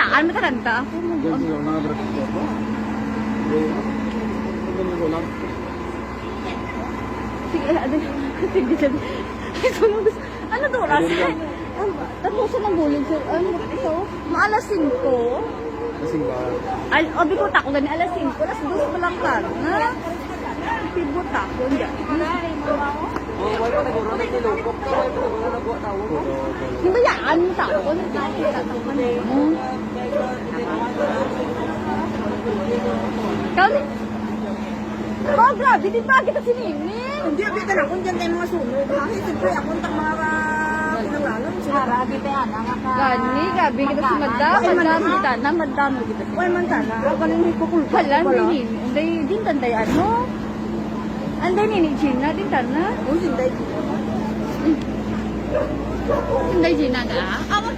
Daan mataranta ako. Diyan sila nakabrakit ko. Sige, sige, sige. Ano to, Rasa? Tapusan ng bulin sir. Ano ito? Maalas 5. Kasing ba? Obi ko tako gani alas 5. Alas 2 pa lang ka. Na? Pibot ako. Hindi. Wala pa naguro na kilupok. Wala pa naguro na buwa tao. Hindi ba yan? Tako. Ikaw ni? Oh, grabe. Di ba kita siningin? Hindi, abita na kung dyan tayo mga sunog. Kasi siyempre, ako ang mga pinangalan. Grabe pa yan, ang Gani, grabe kita si madam. Madam kita na, madam kita. Uy, mantana. Galing may kukulpa. Wala, hindi. Hindi, din tanday ano? Anday ni Gina, din tana. Oh, sinday. Anday Gina nga. Awa.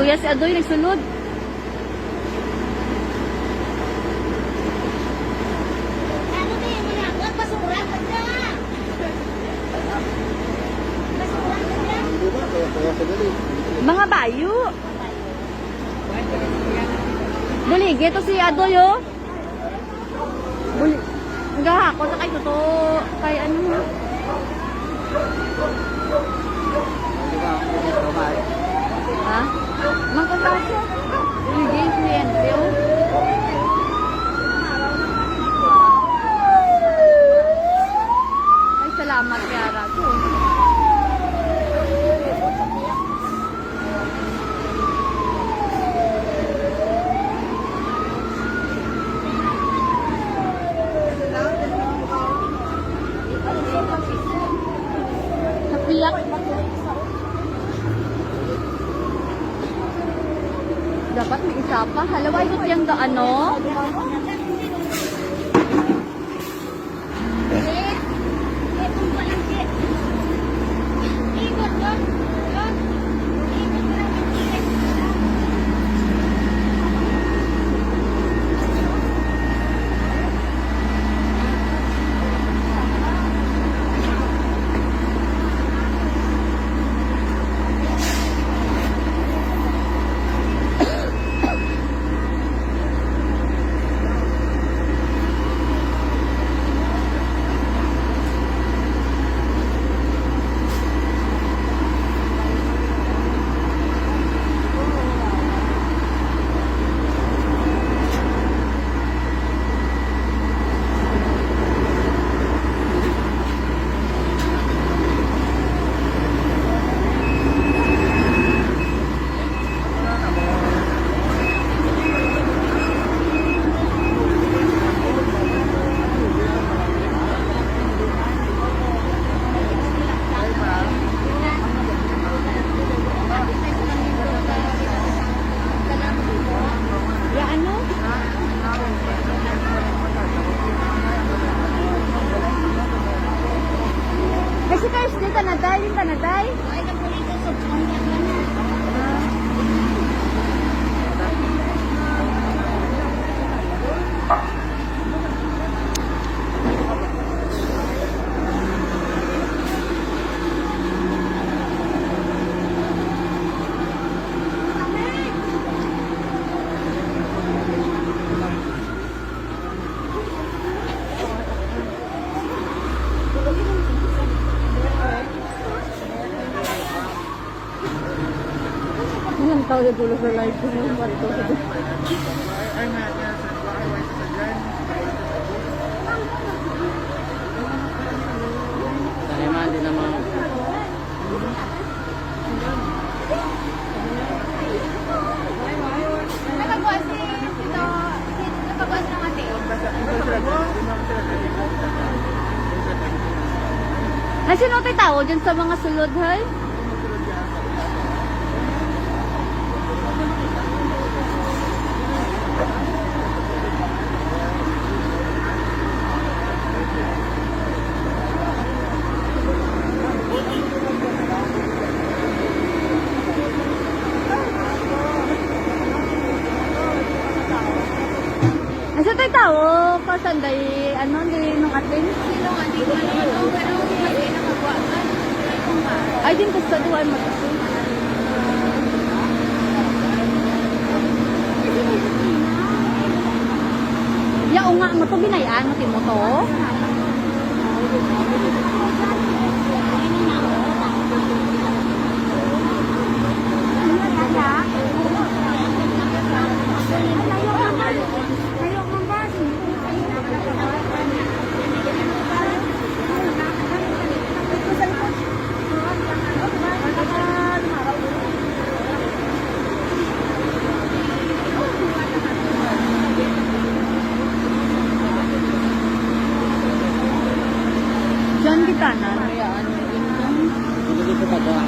Kuya si Adoy nagsunod. Ano ba yung ginagawa? Basura ka dyan! Basura ka dyan! Diba? Kaya sadali. Mga bayo. Bulige to si Adoy oh. Gahako na kay to kay ano. Ha? Mangkasasya. Bulige kliyente oh. Ay salamat kay Arago. Napiyak. Dapat may isa pa. Halawa, ikot yung ano? Ikot doon! Doon! Ikot doon! Ya ano? Kasi kayo dito tanaday, yung tanaday. Ay, kapulito sa pangyak na. Ang tao na dulo sa live ko ng marito sa Taniman din naman. Na sino tayo tao dyan sa mga sulod, hay? Nasa tayo tao, pasanday, ano, di nung atin? Sino nga dito ano, pero hindi nakagawa ka. Ay, din gusto duwan mo. Ya, o nga mo to, binayaan mo, timo to. Diyan kita na, yan. Hindi dito pagawa.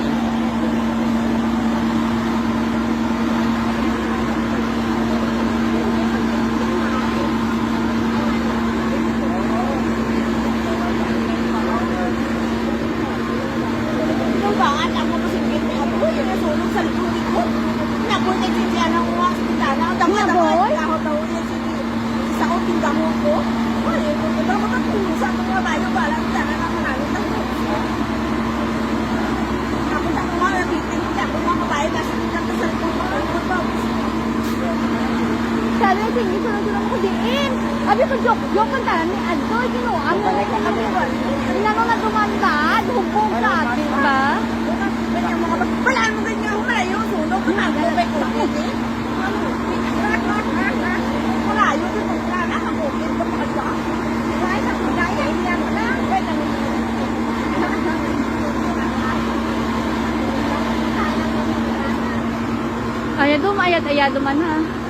Yung bangat, ako kasi hindi ako yung nasunog sa likod ko. Naboy na si Diana ko ang hospitala. Ang dami na Naboy? ako daw yung isa ko tindaho ko. Ay, kung ito mo tatulong sa mga bayo, balang sana na manalo tayo. Ako na ko nga nabitin, ako mga kabayo, nasa tindaho sa likod ko. Sabi ko, sige, sunod-sunod ko din. Abi ko, joke ang tanan ni Adto, ginuang mo. Ano nga dumanda, hubog sa atin, ba? Ganyan mga balaan mo ganyan ako malayo, sunog, nakagulay ko lang eh. Malayo din mo ka, nakagulay ko pa ka. Kaya sa kudaya, iyan mo lang. Ayado, ayad-ayado man ha.